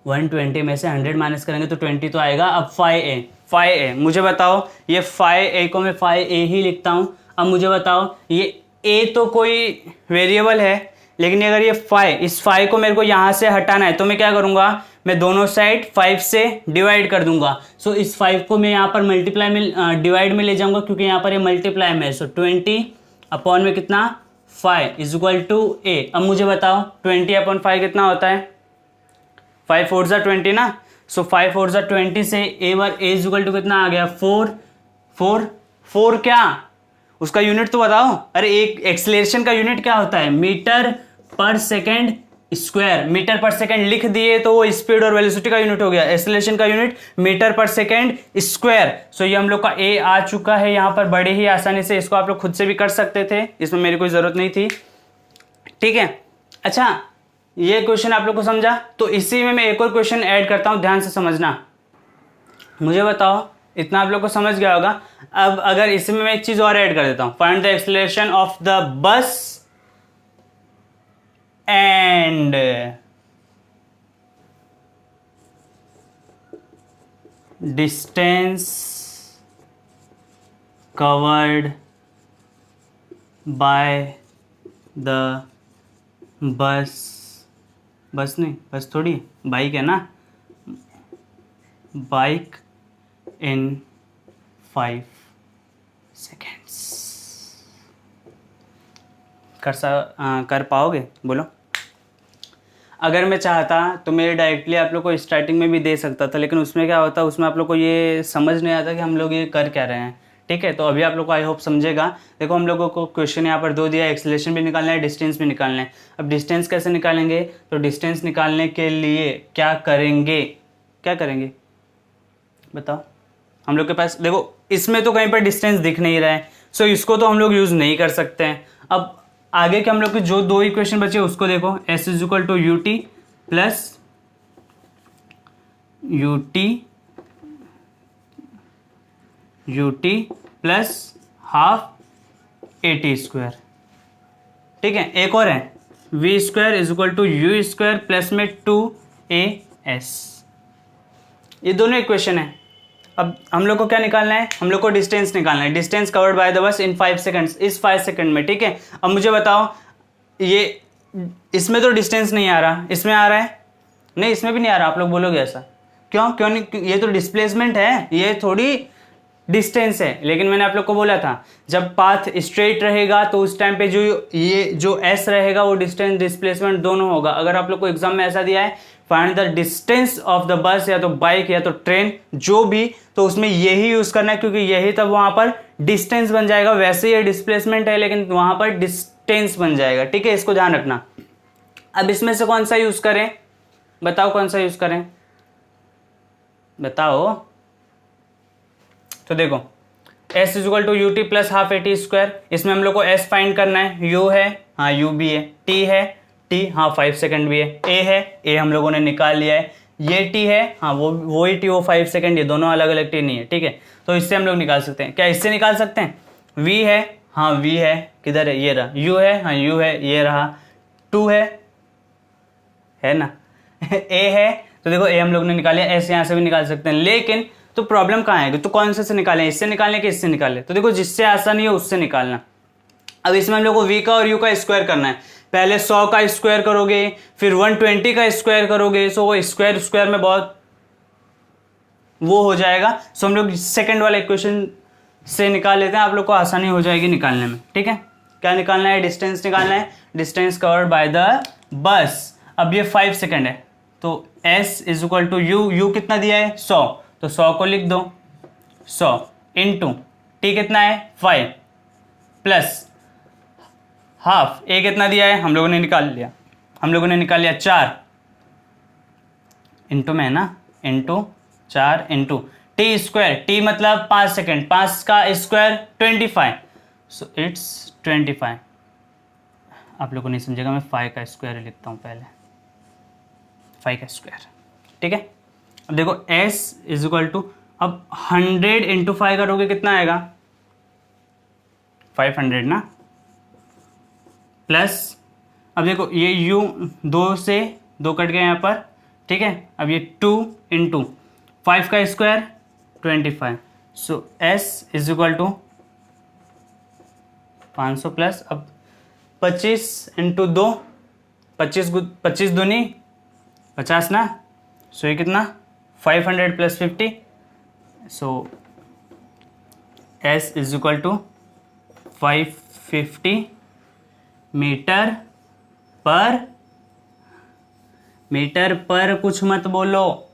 120 में से 100 माइनस करेंगे तो 20 तो आएगा। अब 5a मुझे बताओ, ये 5a को मैं 5a ही लिखता हूँ। अब मुझे बताओ, ये a तो कोई वेरिएबल है, लेकिन अगर ये 5, इस 5 को मेरे को यहाँ से हटाना है तो मैं क्या करूँगा? मैं दोनों साइड 5 से डिवाइड कर दूंगा। सो इस 5 को मैं यहाँ पर मल्टीप्लाई में डिवाइड में ले जाऊँगा क्योंकि यहाँ पर ये मल्टीप्लाई में है। सो 20 अपॉन में कितना? 5 इज इक्वल टू a। अब मुझे बताओ 20 अपॉन 5 कितना होता है? 5 4 ज़ा 20 ना। सो 5 4 ज़ा 20 से a इज इक्वल टू कितना आ गया? 4 क्या? उसका यूनिट तो बताओ। अरे एक एक्सेलरेशन का यूनिट क्या होता है? Metre per second square. Metre per second लिख दिए तो वो स्पीड और वेलोसिटी का यूनिट हो गया। एक्सेलरेशन का unit metre per second square. सो ये हम लोग का ए आ चुका है यहाँ पर बड़े ही आसानी से। इसको आप लोग खुद से भी कर सकते थे, इसमें मेरी कोई जरूरत नहीं थी, ठीक है। अच्छा, ये क्वेश्चन आप लोग को समझा? तो इसी में मैं एक और क्वेश्चन ऐड करता हूं, ध्यान से समझना। मुझे बताओ, इतना आप लोग को समझ गया होगा। अब अगर इसमें मैं एक चीज और ऐड कर देता हूं, find the acceleration of the bus and distance covered by the bus नहीं, बस थोड़ी, बाइक है ना, बाइक इन 5 सेकेंड्स। कर पाओगे? बोलो। अगर मैं चाहता तो मेरे डायरेक्टली आप लोग को स्टार्टिंग में भी दे सकता था, लेकिन उसमें क्या होता, उसमें आप लोग को ये समझ नहीं आता कि हम लोग ये कर क्या रहे हैं। ठीक है, तो अभी आप लोग को आई होप समझेगा। देखो हम लोगों को क्वेश्चन यहाँ पर 2 दिया है, एक्सेलरेशन भी निकालना है, डिस्टेंस भी निकालना है। अब डिस्टेंस कैसे निकालेंगे, तो डिस्टेंस निकालने के लिए क्या करेंगे, क्या करेंगे बताओ। हम लोग के पास देखो इसमें तो कहीं पर डिस्टेंस दिख नहीं रहा है, सो इसको तो हम लोग यूज़ नहीं कर सकते हैं। अब आगे के हम लोग के जो 2 इक्वेशन बचे उसको देखो, s is equal to u t plus u t plus half a t square. ठीक है, एक और है v square is equal to u square plus में 2as। ये दोनों इक्वेशन है। अब हम लोग को क्या निकालना है, हम लोग को डिस्टेंस निकालना है। Distance covered by the bus in 5 seconds, इस 5 सेकंड में। ठीक है, अब मुझे बताओ ये इसमें तो डिस्टेंस नहीं आ रहा, इसमें आ रहा है? नहीं, इसमें भी नहीं आ रहा। आप लोग बोलोगे ऐसा क्यों, क्यों नहीं? ये तो डिस्प्लेसमेंट है, ये थोड़ी डिस्टेंस है। लेकिन मैंने आप लोग को बोला था जब पाथ स्ट्रेट रहेगा तो उस टाइम पे जो एस रहेगा वो डिस्टेंस डिस्प्लेसमेंट दोनों होगा। अगर आप लोग को एग्जाम में ऐसा दिया है find the distance of the bus, या तो बाइक या तो ट्रेन, जो भी, तो उसमें यही यूज करना है, क्योंकि यही तब वहां पर डिस्टेंस बन जाएगा। वैसे ये डिस्प्लेसमेंट है लेकिन वहां पर डिस्टेंस बन जाएगा। ठीक है, इसको ध्यान रखना। अब इसमें से कौन सा यूज करें, बताओ कौन सा यूज करें, बताओ। तो देखो s is equal to u t plus half a t square, इसमें हम लोग को s फाइंड करना है। u है, हाँ u भी है, t है, t हाँ 5 सेकंड भी है, a है, a हम लोगों ने निकाल लिया है, ये t है, हाँ वो ही t, वो 5 सेकंड, ये दोनों अलग अलग t नहीं है। ठीक है, तो इससे हम लोग निकाल सकते हैं। क्या इससे निकाल सकते हैं? v है, हाँ v है, किधर है, ये रहा। u है, हाँ u है, ये रहा। 2 है ना a है, तो देखो a हम लोग ने निकाले, s यहाँ से भी निकाल सकते हैं। लेकिन तो प्रॉब्लम कहाँ है, तो कौन से निकालें, इससे निकालें कि इससे निकालें? तो देखो जिससे आसानी है उससे निकालना। अब इसमें हम लोग को v का और u का स्क्वायर करना है। पहले 100 का स्क्वायर करोगे, फिर 120 का स्क्वायर करोगे, सो वो स्क्वायर स्क्वायर में बहुत वो हो जाएगा। सो हम लोग सेकंड वाला इक्वेशन से निकाल लेते हैं, आप लोग को आसानी हो जाएगी निकालने में। ठीक है, क्या निकालना है, डिस्टेंस निकालना है, distance covered by the bus. अब ये 5 सेकंड है, तो s is equal to u कितना दिया है 100, तो 100 को लिख दो, 100 इंटू t कितना है 5 प्लस हाफ a कितना दिया है हम लोगों ने निकाल लिया, 4 इंटू में ना, into 4 into T square, T मतलब 5 सेकेंड, 5 का स्क्वायर 25, सो इट्स 25। आप लोगों को नहीं समझेगा, मैं 5 का स्क्वायर लिखता हूँ पहले, 5 का स्क्वायर। ठीक है, अब देखो s इज इक्वल टू, अब 100 इंटू 5 करोगे कितना आएगा 500 ना, प्लस अब देखो ये u 2 से 2 कट गए यहाँ पर। ठीक है, अब ये 2 इंटू 5 का square 25, so s is equal to 500 plus, अब 25 इंटू 2, 25 दूनी 50 ना, सो ये कितना 500 plus 50, so s is equal to 550 metre पर कुछ मत बोलो।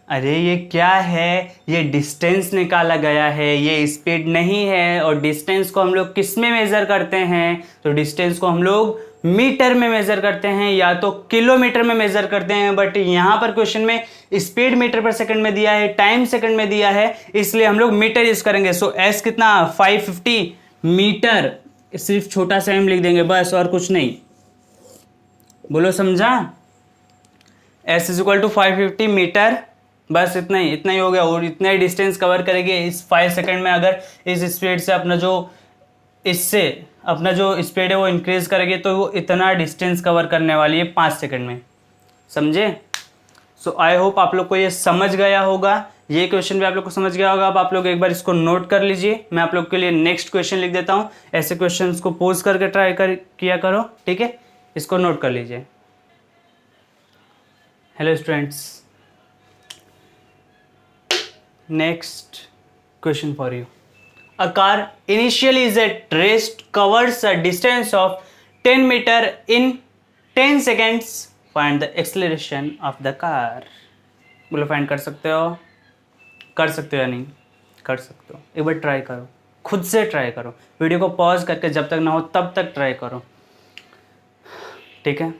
अरे ये क्या है, ये डिस्टेंस निकाला गया है, ये स्पीड नहीं है। और डिस्टेंस को हम लोग किस में मेज़र करते हैं, तो डिस्टेंस को हम लोग मीटर में मेज़र करते हैं या तो किलोमीटर में मेज़र करते हैं। बट यहाँ पर क्वेश्चन में स्पीड मीटर पर सेकंड में दिया है, टाइम सेकंड में दिया है, इसलिए हम लोग मीटर यूज करेंगे। सो s कितना 550 मीटर, सिर्फ छोटा सा m लिख देंगे बस, और कुछ नहीं। बोलो समझा, s is equal to 550 metre, बस इतना ही हो गया। और इतना ही डिस्टेंस कवर करेंगे इस 5 सेकंड में। अगर इस स्पीड से अपना जो स्पीड है वो इंक्रीज करेंगे तो वो इतना डिस्टेंस कवर करने वाली है 5 सेकंड में, समझे। सो आई होप आप लोग को ये समझ गया होगा, ये क्वेश्चन भी आप लोग को समझ गया होगा। अब आप लोग एक बार इसको नोट कर लीजिए, मैं आप लोग के लिए नेक्स्ट क्वेश्चन लिख देता हूँ। ऐसे क्वेश्चंस को पोज करके ट्राई किया करो, ठीक है, इसको नोट कर लीजिए। Hello students, next question for you. A car initially is at rest covers a distance of 10 meter in 10 seconds. Find the acceleration of the car. बोलो फाइंड कर सकते हो? कर सकते हो या नहीं? कर सकते हो। एक बार ट्राई करो, खुद से ट्राई करो, वीडियो को पॉज करके, जब तक ना हो तब तक ट्राई करो, ठीक है?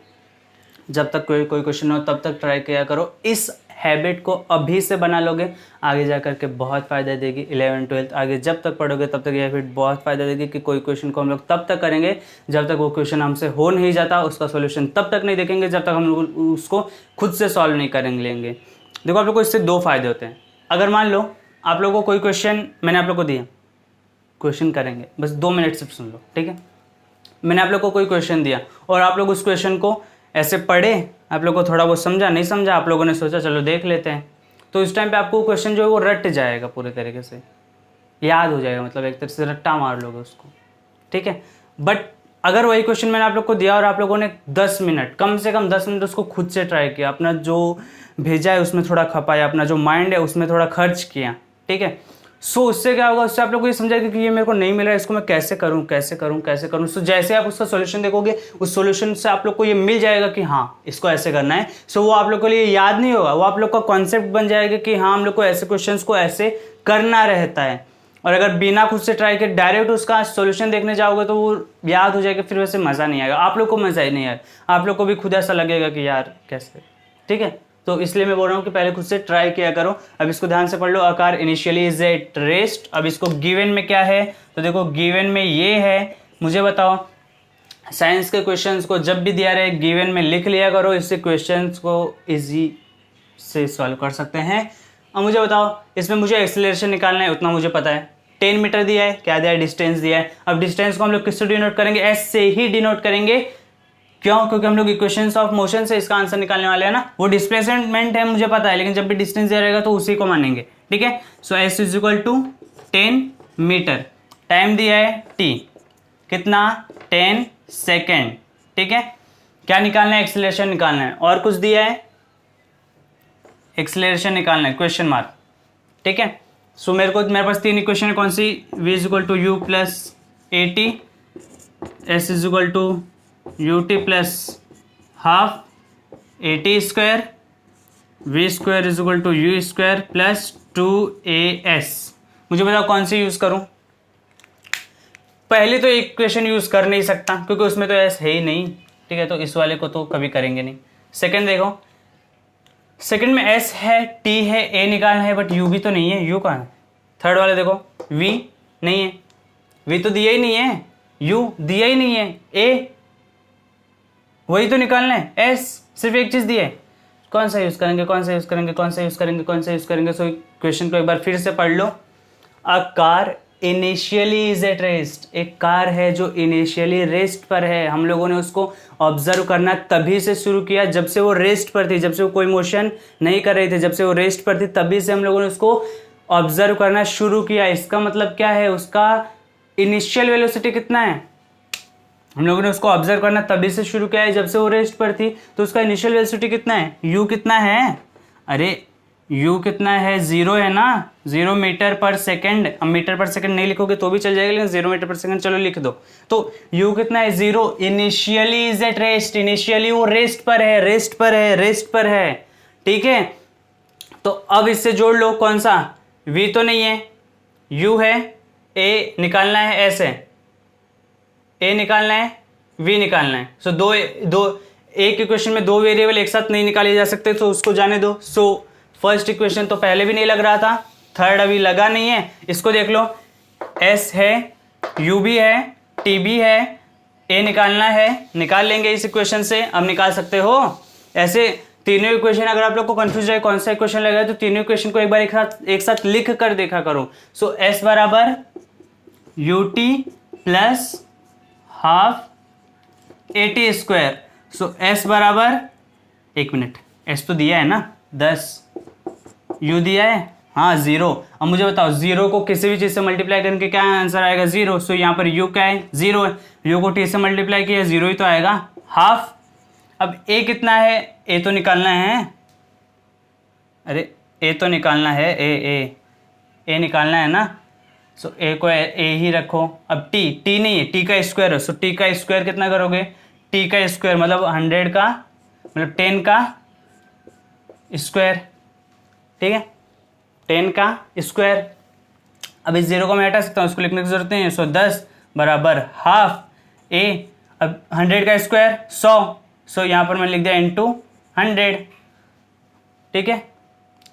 जब तक कोई क्वेश्चन हो तब तक ट्राई किया करो। इस हैबिट को अभी से बना लोगे, आगे जा कर के बहुत फ़ायदा देगी। 11th 12th आगे जब तक पढ़ोगे तब तक ये हैबिट बहुत फ़ायदा देगी कि कोई क्वेश्चन को हम लोग तब तक करेंगे जब तक वो क्वेश्चन हमसे हो नहीं जाता, उसका सॉल्यूशन तब तक नहीं देखेंगे जब तक हम लोग उसको खुद से सॉल्व नहीं करेंगे लेंगे। देखो आप लोग को इससे दो फायदे होते हैं। अगर मान लो आप लोगों को कोई क्वेश्चन मैंने आप लोग को दिया, क्वेश्चन करेंगे, बस 2 मिनट सिर्फ सुन लो, ठीक है? मैंने आप लोग को कोई क्वेश्चन दिया और आप लोग उस क्वेश्चन को ऐसे पढ़े, आप लोग को थोड़ा बहुत समझा, नहीं समझा, आप लोगों ने सोचा चलो देख लेते हैं, तो इस टाइम पे आपको क्वेश्चन जो है वो रट जाएगा, पूरे तरीके से याद हो जाएगा, मतलब एक तरह से रट्टा मार लोगे उसको, ठीक है? बट अगर वही क्वेश्चन मैंने आप लोग को दिया और आप लोगों ने 10 मिनट, कम से कम 10 मिनट उसको खुद से ट्राई किया, अपना जो भेजा है उसमें थोड़ा खपाया, अपना जो माइंड है उसमें थोड़ा खर्च किया, ठीक है? सो उससे क्या होगा, उससे आप लोग को ये समझाएगा कि ये मेरे को नहीं मिल रहा है, इसको मैं कैसे करूं, कैसे करूं, कैसे करूं। सो जैसे आप उसका सॉल्यूशन देखोगे, उस सॉल्यूशन से आप लोग को ये मिल जाएगा कि हाँ इसको ऐसे करना है। सो वो आप लोग के लिए याद नहीं होगा, वो आप लोग का कॉन्सेप्ट बन जाएगा कि हाँ हम लोग को ऐसे क्वेश्चंस को ऐसे करना रहता है। और अगर बिना खुद से ट्राई किए डायरेक्ट उसका सॉल्यूशन देखने जाओगे तो वो याद हो जाएगा, फिर वैसे मज़ा नहीं आएगा, आप लोग को मज़ा ही नहीं आएगा, आप लोग को भी खुद ऐसा लगेगा कि यार कैसे, ठीक है? तो इसलिए मैं बोल रहा हूँ कि पहले खुद से ट्राई किया करो। अब इसको ध्यान से पढ़ लो। आकार इनिशियली इज एट रेस्ट। अब इसको गिवन में क्या है, तो देखो गिवन में ये है, मुझे बताओ। साइंस के क्वेश्चंस को जब भी दिया रहे गिवन में लिख लिया करो, इससे क्वेश्चंस को इजी से सॉल्व कर सकते हैं। अब मुझे बताओ, इसमें मुझे एक्सेलरेशन निकालना है, उतना मुझे पता है। 10 मीटर दिया है, क्या दिया है, डिस्टेंस दिया है। अब डिस्टेंस को हम लोग किससे डिनोट करेंगे, एस से ही डिनोट करेंगे। क्यों? क्योंकि हम लोग इक्वेशंस ऑफ मोशन से इसका आंसर निकालने वाले हैं ना। वो डिस्प्लेसमेंट है मुझे पता है, लेकिन जब भी डिस्टेंस दिया रहेगा तो उसी को मानेंगे, ठीक है? So s is equal to 10 metre. Time दिया है टी, कितना, 10 सेकेंड, ठीक है? क्या निकालना है, एक्सेलरेशन निकालना है। और कुछ दिया है, एक्सेलरेशन निकालना है, क्वेश्चन मार्क, ठीक है? सो मेरे पास 3 इक्वेशन है, कौन सी, v is equal to u plus a t, s is equal to u t plus half a t square, v square is equal to u square plus 2as। मुझे बताओ कौन सी use करूं। पहले तो इक्वेशन यूज़ कर नहीं सकता क्योंकि उसमें तो एस है ही नहीं, ठीक है? तो इस वाले को तो कभी करेंगे नहीं। सेकंड देखो, सेकंड में एस है, टी है, ए निकालना है, बट यू भी तो नहीं है, यू कहाँ है। थर्ड वाले देखो, वी नहीं है, वी तो दिया ही नहीं है, यू दिया ही नहीं है, ए वही तो निकालना है, एस सिर्फ एक चीज दी है। कौन सा यूज करेंगे, कौन सा यूज करेंगे, कौन सा यूज करेंगे, कौन सा यूज करेंगे। सो क्वेश्चन को एक बार फिर से पढ़ लो। A car initially is at rest. एक कार है जो इनिशियली रेस्ट पर है। हम लोगों ने उसको ऑब्जर्व करना तभी से शुरू किया जब से वो रेस्ट पर थी, जब से वो कोई मोशन नहीं कर रही थी, जब से वो रेस्ट पर थी तभी से हम लोगों ने उसको ऑब्जर्व करना शुरू किया। इसका मतलब क्या है, उसका इनिशियल वेलोसिटी कितना है, हम लोगों ने उसको ऑब्जर्व करना तभी से शुरू किया है जब से वो रेस्ट पर थी, तो उसका इनिशियल वेलोसिटी कितना है, u कितना है, अरे u कितना है, 0 है ना, 0 मीटर पर सेकंड। अब मीटर पर सेकंड नहीं लिखोगे तो भी चल जाएगा, लेकिन 0 मीटर पर सेकंड चलो लिख दो। तो u कितना है, 0। Initially is at rest, initially वो रेस्ट पर है, रेस्ट पर है, रेस्ट पर है, ठीक है? तो अब इससे जोड़ लो, कौन सा, v तो नहीं है, u है, a निकालना है, s है, ए निकालना है, वी निकालना है। सो दो एक इक्वेशन में 2 वेरिएबल एक साथ नहीं निकाले जा सकते, तो उसको जाने दो। सो फर्स्ट इक्वेशन तो पहले भी नहीं लग रहा था, थर्ड अभी लगा नहीं है। इसको देख लो, एस है, यू भी है, टी भी है, ए निकालना है, निकाल लेंगे इस इक्वेशन से। अब निकाल सकते हो ऐसे तीनों इक्वेशन। अगर आप लोग को कंफ्यूज है कौन सा इक्वेशन लगा तो तीनों इक्वेशन को एक बार एक साथ लिख कर देखा करो। सो एस बराबर you t plus half a t square. So S बराबर, 1 मिनट, एस तो दिया है ना 10, यू दिया है हाँ 0। अब मुझे बताओ 0 को किसी भी चीज़ से मल्टीप्लाई करके क्या आंसर आएगा, 0। सो यहाँ पर यू क्या है, 0 है, यू को टी से मल्टीप्लाई किया 0 ही तो आएगा, हाफ। अब ए कितना है, ए तो निकालना है, अरे ए तो निकालना है, ए निकालना है ना। सो ए को ए ही रखो। अब टी नहीं है, टी का स्क्वायर है, सो टी का स्क्वायर कितना करोगे, टी का स्क्वायर मतलब 100 का मतलब 10 का स्क्वायर, ठीक है, 10 का स्क्वायर। अब इस 0 को मैं हटा सकता हूँ, इसको लिखने की जरूरत नहीं है। 10 बराबर हाफ ए, अब 100 का स्क्वायर 100 यहाँ पर मैंने लिख दिया इंटू 100, ठीक है,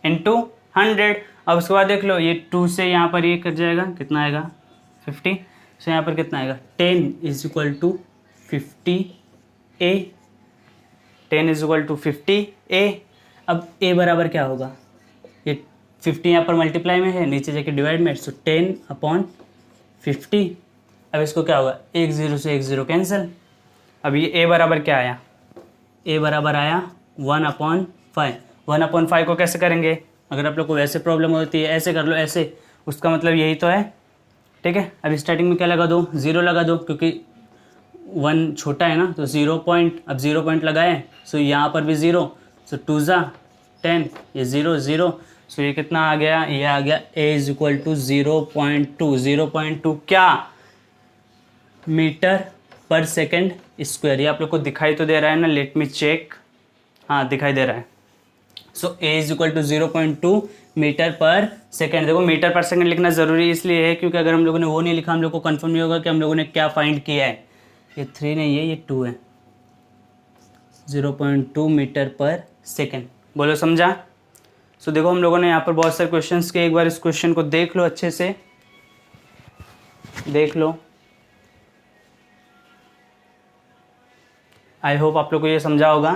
इंटू 100। अब उसके बाद देख लो, ये 2 से यहाँ पर ये कट जाएगा, कितना आएगा 50। सो यहाँ पर कितना आएगा 10 is equal to 50 a, 10 is equal to 50 a. अब ए बराबर क्या होगा, ये 50 यहाँ पर मल्टीप्लाई में है, नीचे जाके डिवाइड में, सो 10/50। अब इसको क्या होगा, 1 0 से 1 0 कैंसिल। अब ये ए बराबर क्या आया, ए बराबर आया 1/5। 1/5 को कैसे करेंगे, अगर आप लोग को वैसे प्रॉब्लम होती है ऐसे कर लो, ऐसे, उसका मतलब यही तो है, ठीक है। अब स्टार्टिंग में क्या लगा दो, 0 लगा दो, क्योंकि 1 छोटा है ना, तो 0 पॉइंट, अब 0 पॉइंट लगाए, सो यहाँ पर भी 0, सो 2 ज़ा 10, ये 0 0, सो ये कितना आ गया, ये आ गया ए इज इक्वल टू 0.2। 0.2 क्या, मीटर पर सेकेंड स्क्वायर। ये आप लोग को दिखाई तो दे रहा है ना, लेट मी चेक, हाँ दिखाई दे रहा है। सो ए is equal to 0.2 metre per second. देखो मीटर पर सेकेंड लिखना ज़रूरी इसलिए है क्योंकि अगर हम लोगों ने वो नहीं लिखा, हम लोग को कंफर्म नहीं होगा कि हम लोगों ने क्या फाइंड किया है। ये 3 नहीं है, ये 2 है। 0.2 मीटर पर सेकेंड, बोलो समझा। सो देखो हम लोगों ने यहाँ पर बहुत सारे क्वेश्चंस के, एक बार इस क्वेश्चन को देख लो, अच्छे से देख लो। आई होप आप लोग को ये समझा होगा।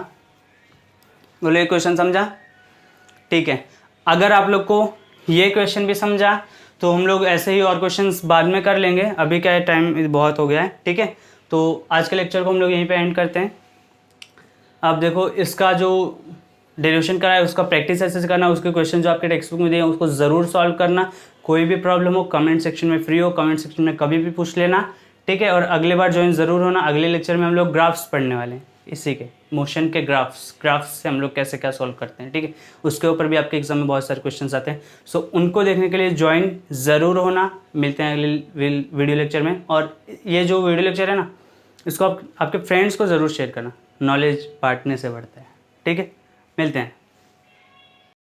बोलो ये क्वेश्चन समझा, ठीक है। अगर आप लोग को ये क्वेश्चन भी समझा तो हम लोग ऐसे ही और क्वेश्चंस बाद में कर लेंगे, अभी क्या है, टाइम बहुत हो गया है, ठीक है। तो आज के लेक्चर को हम लोग यहीं पे एंड करते हैं। आप देखो इसका जो डेरिवेशन करा है उसका प्रैक्टिस ऐसे से करना, उसके क्वेश्चन जो आपके टेक्स्ट बुक में दिए हैं उसको ज़रूर सॉल्व करना। कोई भी प्रॉब्लम हो कमेंट सेक्शन में फ्री हो, कमेंट सेक्शन में कभी भी पूछ लेना, ठीक है। और अगले बार ज्वाइन ज़रूर होना। अगले लेक्चर में हम लोग ग्राफ्स पढ़ने वाले हैं, इसी के मोशन के ग्राफ्स से हम लोग कैसे क्या सॉल्व करते हैं, ठीक है। उसके ऊपर भी आपके एग्जाम में बहुत सारे क्वेश्चन आते हैं। सो उनको देखने के लिए ज्वाइन ज़रूर होना। मिलते हैं अगले वीडियो लेक्चर में। और ये जो वीडियो लेक्चर है ना, इसको आप आपके फ्रेंड्स को ज़रूर शेयर करना, नॉलेज बांटने से बढ़ता है, ठीक है। मिलते हैं।